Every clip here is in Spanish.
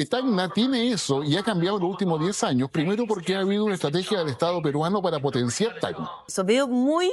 Tacna tiene eso y ha cambiado en los últimos 10 años, primero porque ha habido una estrategia del Estado peruano para potenciar Tacna. Eso veo muy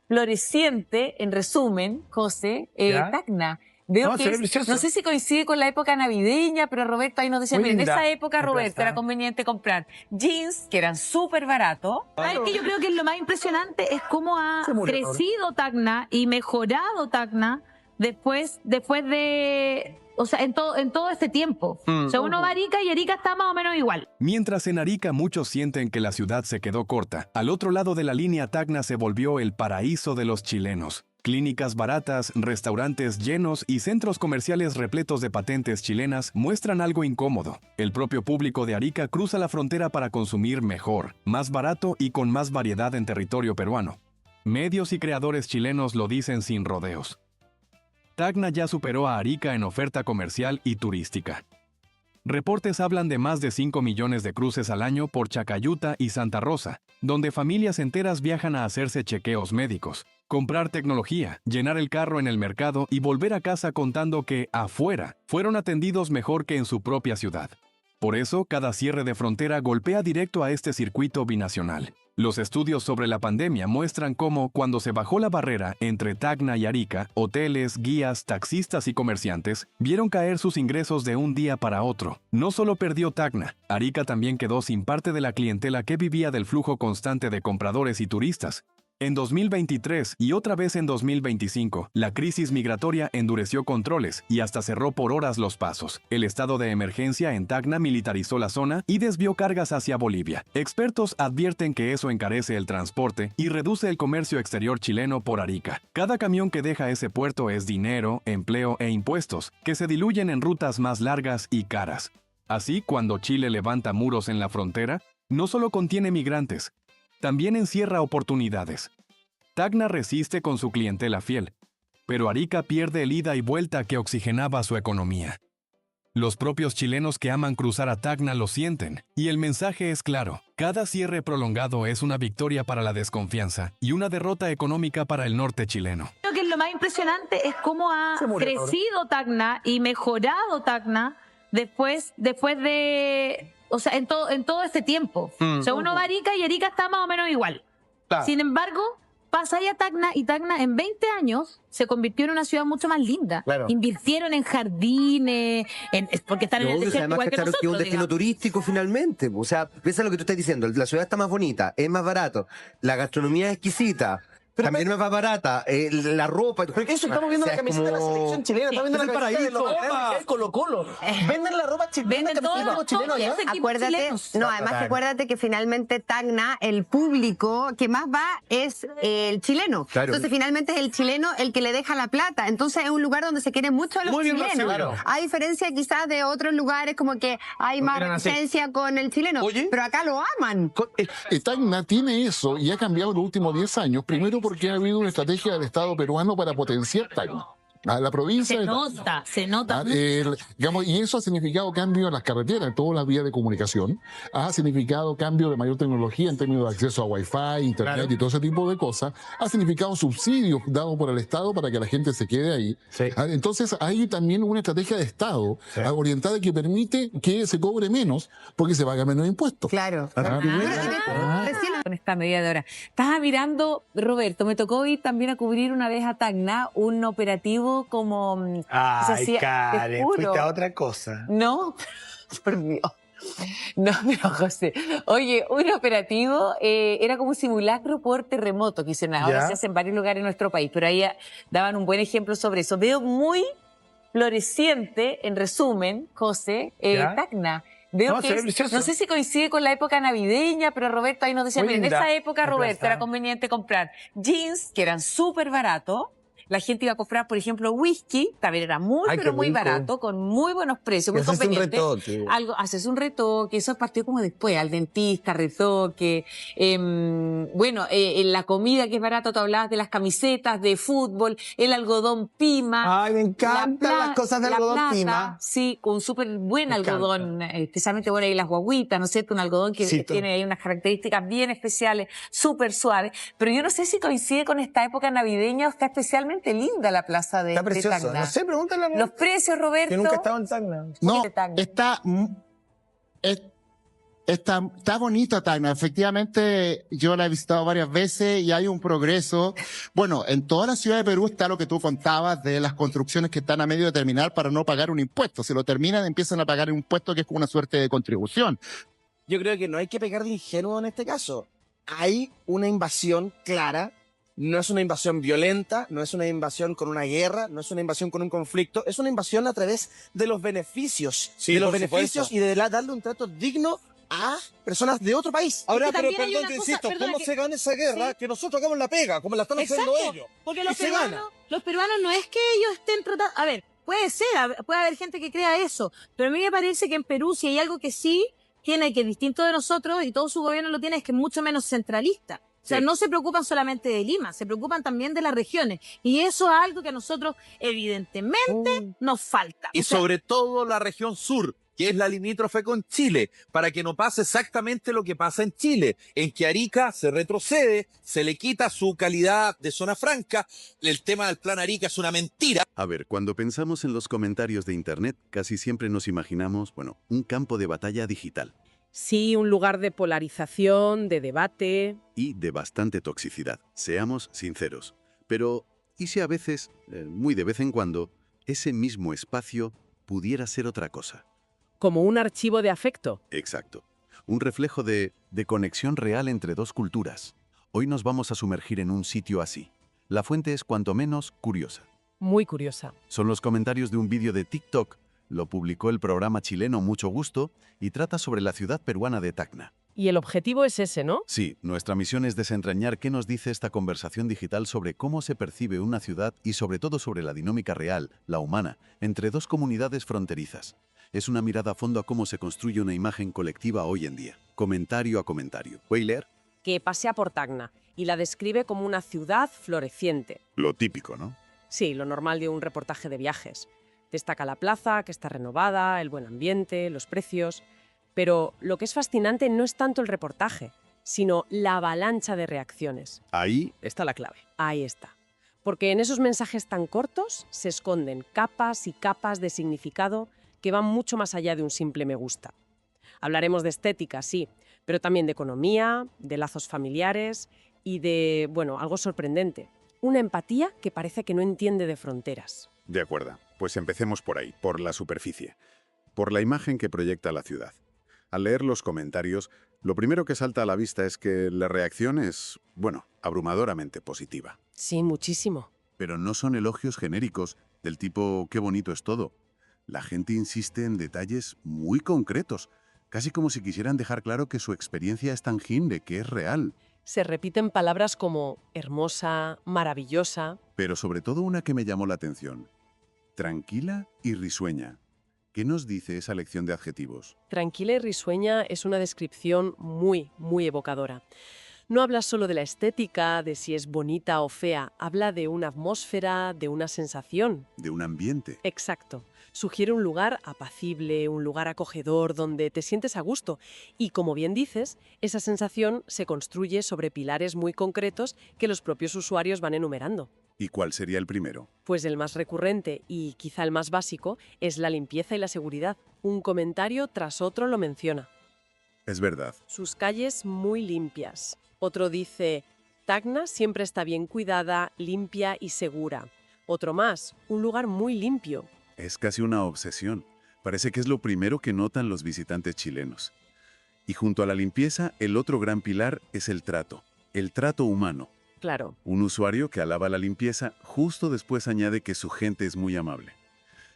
floreciente, en resumen, José, Tacna. Veo No, que se ve precioso. no sé si coincide con la época navideña, pero Roberto ahí nos decía, Muy mira, en linda. esa época, Me Roberto, presta. era conveniente comprar jeans, que eran súper baratos. ¿Sabes qué? Yo creo que lo más impresionante es cómo ha Se murió, crecido Tacna y mejorado Tacna después de, o sea, en todo este tiempo. O sea, uno va a Arica y Arica está más o menos igual. Mientras en Arica muchos sienten que la ciudad se quedó corta, al otro lado de la línea Tacna se volvió el paraíso de los chilenos. Clínicas baratas, restaurantes llenos y centros comerciales repletos de patentes chilenas muestran algo incómodo. El propio público de Arica cruza la frontera para consumir mejor, más barato y con más variedad en territorio peruano. Medios y creadores chilenos lo dicen sin rodeos. Tacna ya superó a Arica en oferta comercial y turística. Reportes hablan de más de 5 millones de cruces al año por Chacayuta y Santa Rosa, donde familias enteras viajan a hacerse chequeos médicos, comprar tecnología, llenar el carro en el mercado y volver a casa contando que, afuera, fueron atendidos mejor que en su propia ciudad. Por eso, cada cierre de frontera golpea directo a este circuito binacional. Los estudios sobre la pandemia muestran cómo, cuando se bajó la barrera entre Tacna y Arica, hoteles, guías, taxistas y comerciantes vieron caer sus ingresos de un día para otro. No solo perdió Tacna, Arica también quedó sin parte de la clientela que vivía del flujo constante de compradores y turistas. En 2023 y otra vez en 2025, la crisis migratoria endureció controles y hasta cerró por horas los pasos. El estado de emergencia en Tacna militarizó la zona y desvió cargas hacia Bolivia. Expertos advierten que eso encarece el transporte y reduce el comercio exterior chileno por Arica. Cada camión que deja ese puerto es dinero, empleo e impuestos, que se diluyen en rutas más largas y caras. Así, cuando Chile levanta muros en la frontera, no solo contiene migrantes, también encierra oportunidades. Tacna resiste con su clientela fiel, pero Arica pierde el ida y vuelta que oxigenaba su economía. Los propios chilenos que aman cruzar a Tacna lo sienten, y el mensaje es claro: cada cierre prolongado es una victoria para la desconfianza y una derrota económica para el norte chileno. Creo que lo más impresionante es cómo ha Se murió, crecido Tacna y mejorado Tacna después de, o sea, en todo este tiempo. O sea, uno va a Arica y Arica está más o menos igual. Claro. Sin embargo, pasa ahí a Tacna y Tacna en 20 años se convirtió en una ciudad mucho más linda. Claro. Invirtieron en jardines, porque están en el Obvio, desierto además igual que que claro, que es un nosotros, destino digamos. turístico finalmente. O sea, piensa lo que tú estás diciendo. La ciudad está más bonita, es más barato, la gastronomía es exquisita, también es más barata, la ropa. Pero que eso, estamos viendo O sea, la camiseta de la es como- selección chilena, estamos viendo Es la el camiseta de los paraíso. grandes que hay Colo-Colo. Venden la ropa chilena, Venden camiseta de los todos chilenos, ¿ya? los equipos Acuérdate, chilenos. no, además Total. que acuérdate que finalmente Tacna, el público que más va es el chileno. Claro. Entonces finalmente es el chileno el que le deja la plata. Entonces es un lugar donde se quiere mucho a los Muy bien chilenos. recibido. A diferencia quizás de otros lugares como que hay No más miran así. presencia con el chileno. Oye. Pero acá lo aman. Tacna tiene eso y ha cambiado en los últimos 10 años, primero porque ha habido una estrategia del Estado peruano para potenciar Tacna. A la provincia Se nota. digamos, y eso ha significado cambio en las carreteras, en todas las vías de comunicación. Ha significado cambio de mayor tecnología en términos de acceso a Wi-Fi, Internet Claro. y todo ese tipo de cosas. Ha significado subsidios dados por el Estado para que la gente se quede ahí. Sí. Entonces hay también una estrategia de Estado orientada que permite que se cobre menos porque se paga menos impuestos. Claro. Ah, Bueno, bueno. y de- recién Con esta medida de hora. Estaba mirando, Roberto, me tocó ir también a cubrir una vez a Tacna un operativo como... se Ay, hacía- te Karen, juro. fuiste a otra cosa. No, por Dios. No, pero José, oye, un operativo era como un simulacro por terremoto que hicieron. Ahora Ya. se hace en varios lugares de nuestro país, pero ahí daban un buen ejemplo sobre eso. Veo muy floreciente, en resumen, José, Ya. Tacna. Veo No, que se ve precioso. no sé si coincide con la época navideña, pero Roberto ahí nos decía, Muy mira, en linda. esa época, Me Roberto, presta. era conveniente comprar jeans, que eran súper baratos. La gente iba a comprar, por ejemplo, whisky, también era muy, Ay, pero qué muy rico. barato, con muy buenos precios, muy Ese es un convenientes. retoque. Haces un retoque, eso partió como después, al dentista, retoque, en la comida que es barata, tú hablabas de las camisetas de fútbol, el algodón pima. Ay, me encantan la las cosas de la algodón plata, pima. Sí, con súper buen Me algodón, especialmente, bueno, ahí las guaguitas, ¿no es cierto? Un algodón que Sí, tiene ahí unas características bien especiales, súper suaves, pero yo no sé si coincide con esta época navideña o está especialmente realmente linda la plaza de Está precioso. Tacna. No sé, pregúntale a Los precios, Roberto. que nunca he estado en Tacna. No, de Tacna? Está bonito Tacna. Efectivamente, yo la he visitado varias veces y hay un progreso. Bueno, en toda la ciudad de Perú está lo que tú contabas de las construcciones que están a medio de terminar para no pagar un impuesto. Si lo terminan, empiezan a pagar un impuesto que es como una suerte de contribución. Yo creo que no hay que pecar de ingenuo en este caso. Hay una invasión clara, no es una invasión violenta, no es una invasión con una guerra, no es una invasión con un conflicto, es una invasión a través de los beneficios. Sí, de los por beneficios supuesto. y de darle un trato digno a personas de otro país. Ahora, que pero también hay perdón, una te cosa- insisto, perdona ¿cómo que- se gana esa guerra? Sí. Que nosotros hagamos la pega, como la están haciendo Exacto, ellos. porque Y se gana. los peruanos no es que ellos estén tratando, a ver, puede ser, puede haber gente que crea eso, pero a mí me parece que en Perú si hay algo que sí tiene, que distinto de nosotros, y todo su gobierno lo tiene, es que es mucho menos centralista. O sea, Sí. no se preocupan solamente de Lima, se preocupan también de las regiones. Y eso es algo que a nosotros, evidentemente, nos falta. Y O sea, sobre todo la región sur, que es la limítrofe con Chile, para que no pase exactamente lo que pasa en Chile, en que Arica se retrocede, se le quita su calidad de zona franca, el tema del plan Arica es una mentira. A ver, cuando pensamos en los comentarios de Internet, casi siempre nos imaginamos, bueno, un campo de batalla digital Sí, un lugar de polarización, de debate. y de bastante toxicidad. Seamos sinceros. Pero, ¿y si a veces, muy de vez en cuando, ese mismo espacio pudiera ser otra cosa? Como un archivo de afecto. Exacto. Un reflejo de conexión real entre dos culturas. Hoy nos vamos a sumergir en un sitio así. La fuente es cuanto menos curiosa. Muy curiosa. Son los comentarios de un vídeo de TikTok. Lo publicó el programa chileno Mucho Gusto y trata sobre la ciudad peruana de Tacna. Y el objetivo es ese, ¿no? Sí, nuestra misión es desentrañar qué nos dice esta conversación digital sobre cómo se percibe una ciudad y sobre todo sobre la dinámica real, la humana, entre dos comunidades fronterizas. Es una mirada a fondo a cómo se construye una imagen colectiva hoy en día, comentario a comentario. ¿Puede leer? Que pasea por Tacna y la describe como una ciudad floreciente. Lo típico, ¿no? Sí, lo normal de un reportaje de viajes. Destaca la plaza, que está renovada, el buen ambiente, los precios. Pero lo que es fascinante no es tanto el reportaje, sino la avalancha de reacciones. Ahí está la clave. Ahí está. Porque en esos mensajes tan cortos se esconden capas y capas de significado que van mucho más allá de un simple me gusta. Hablaremos de estética, sí, pero también de economía, de lazos familiares y de, bueno, algo sorprendente. Una empatía que parece que no entiende de fronteras. De acuerdo, pues empecemos por ahí, por la superficie, por la imagen que proyecta la ciudad. Al leer los comentarios, lo primero que salta a la vista es que la reacción es, bueno, abrumadoramente positiva. Sí, muchísimo. Pero no son elogios genéricos, del tipo qué bonito es todo. La gente insiste en detalles muy concretos, casi como si quisieran dejar claro que su experiencia es tangible, que es real. Se repiten palabras como hermosa, maravillosa. Pero sobre todo una que me llamó la atención. Tranquila y risueña. ¿Qué nos dice esa lección de adjetivos? Tranquila y risueña es una descripción muy, muy evocadora. No habla solo de la estética, de si es bonita o fea, habla de una atmósfera, de una sensación. De un ambiente. Exacto. Sugiere un lugar apacible, un lugar acogedor, donde te sientes a gusto. Y como bien dices, esa sensación se construye sobre pilares muy concretos que los propios usuarios van enumerando. ¿Y cuál sería el primero? Pues el más recurrente y quizá el más básico es la limpieza y la seguridad. Un comentario tras otro lo menciona. Es verdad. Sus calles muy limpias. Otro dice, Tacna siempre está bien cuidada, limpia y segura. Otro más, un lugar muy limpio. Es casi una obsesión. Parece que es lo primero que notan los visitantes chilenos. Y junto a la limpieza, el otro gran pilar es el trato humano. Claro. Un usuario que alaba la limpieza, justo después añade que su gente es muy amable.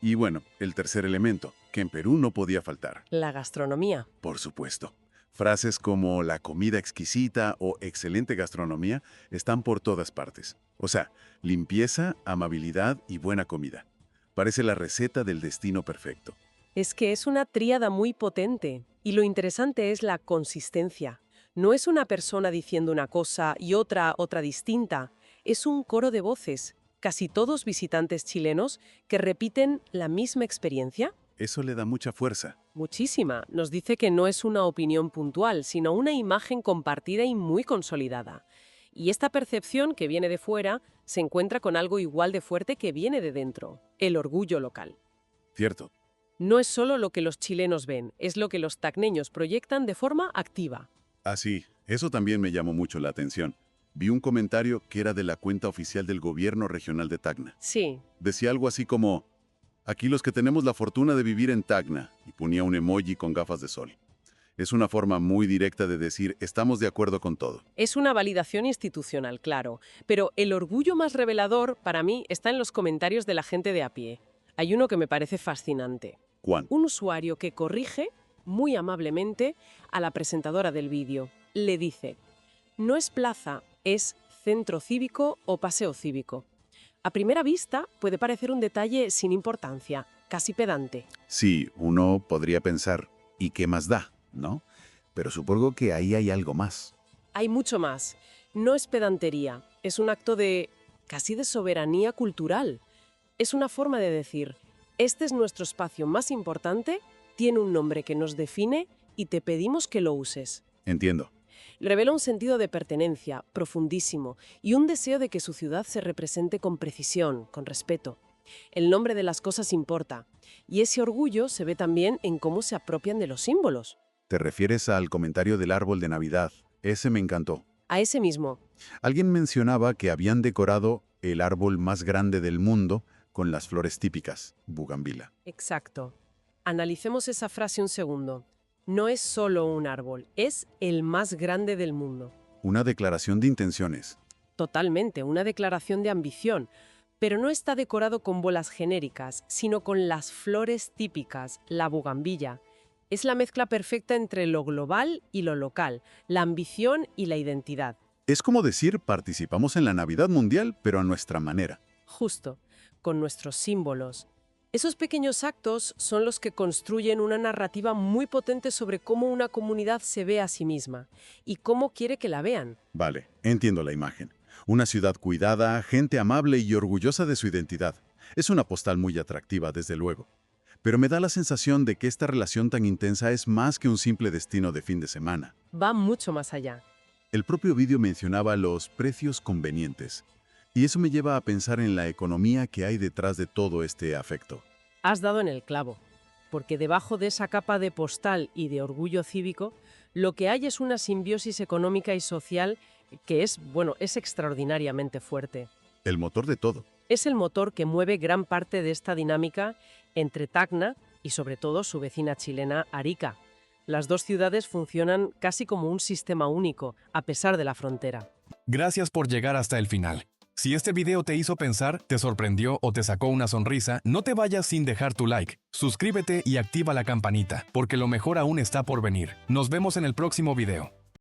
Y bueno, el tercer elemento, que en Perú no podía faltar. La gastronomía. Por supuesto. Frases como la comida exquisita o excelente gastronomía están por todas partes. O sea, limpieza, amabilidad y buena comida. Parece la receta del destino perfecto. Es que es una tríada muy potente. Y lo interesante es la consistencia. No es una persona diciendo una cosa y otra distinta. Es un coro de voces, casi todos visitantes chilenos, que repiten la misma experiencia. Eso le da mucha fuerza. Muchísima. Nos dice que no es una opinión puntual, sino una imagen compartida y muy consolidada. Y esta percepción que viene de fuera se encuentra con algo igual de fuerte que viene de dentro, el orgullo local. Cierto. No es solo lo que los chilenos ven, es lo que los tacneños proyectan de forma activa. Ah, sí, eso también me llamó mucho la atención. Vi un comentario que era de la cuenta oficial del gobierno regional de Tacna. Sí. Decía algo así como, aquí los que tenemos la fortuna de vivir en Tacna, y ponía un emoji con gafas de sol. Es una forma muy directa de decir, estamos de acuerdo con todo. Es una validación institucional, claro, pero el orgullo más revelador para mí está en los comentarios de la gente de a pie. Hay uno que me parece fascinante. ¿Cuál? Un usuario que corrige, muy amablemente, a la presentadora del vídeo. Le dice, no es plaza, es centro cívico o paseo cívico. A primera vista puede parecer un detalle sin importancia, casi pedante. Sí, uno podría pensar, ¿y qué más da? ¿No? Pero supongo que ahí hay algo más. Hay mucho más. No es pedantería, es un acto casi de soberanía cultural. Es una forma de decir, este es nuestro espacio más importante, tiene un nombre que nos define y te pedimos que lo uses. Entiendo. Revela un sentido de pertenencia profundísimo y un deseo de que su ciudad se represente con precisión, con respeto. El nombre de las cosas importa, y ese orgullo se ve también en cómo se apropian de los símbolos. Te refieres al comentario del árbol de Navidad. Ese me encantó. A ese mismo. Alguien mencionaba que habían decorado el árbol más grande del mundo con las flores típicas, bugambila. Exacto. Analicemos esa frase un segundo. No es solo un árbol, es el más grande del mundo. Una declaración de intenciones. Totalmente, una declaración de ambición. Pero no está decorado con bolas genéricas, sino con las flores típicas, la bugambilla. Es la mezcla perfecta entre lo global y lo local, la ambición y la identidad. Es como decir, participamos en la Navidad Mundial, pero a nuestra manera. Justo, con nuestros símbolos. Esos pequeños actos son los que construyen una narrativa muy potente sobre cómo una comunidad se ve a sí misma y cómo quiere que la vean. Vale, entiendo la imagen. Una ciudad cuidada, gente amable y orgullosa de su identidad. Es una postal muy atractiva, desde luego. Pero me da la sensación de que esta relación tan intensa es más que un simple destino de fin de semana. Va mucho más allá. El propio vídeo mencionaba los precios convenientes. Y eso me lleva a pensar en la economía que hay detrás de todo este afecto. Has dado en el clavo, porque debajo de esa capa de postal y de orgullo cívico, lo que hay es una simbiosis económica y social que es extraordinariamente fuerte. El motor de todo. Es el motor que mueve gran parte de esta dinámica entre Tacna y sobre todo su vecina chilena Arica. Las dos ciudades funcionan casi como un sistema único, a pesar de la frontera. Gracias por llegar hasta el final. Si este video te hizo pensar, te sorprendió o te sacó una sonrisa, no te vayas sin dejar tu like. Suscríbete y activa la campanita, porque lo mejor aún está por venir. Nos vemos en el próximo video.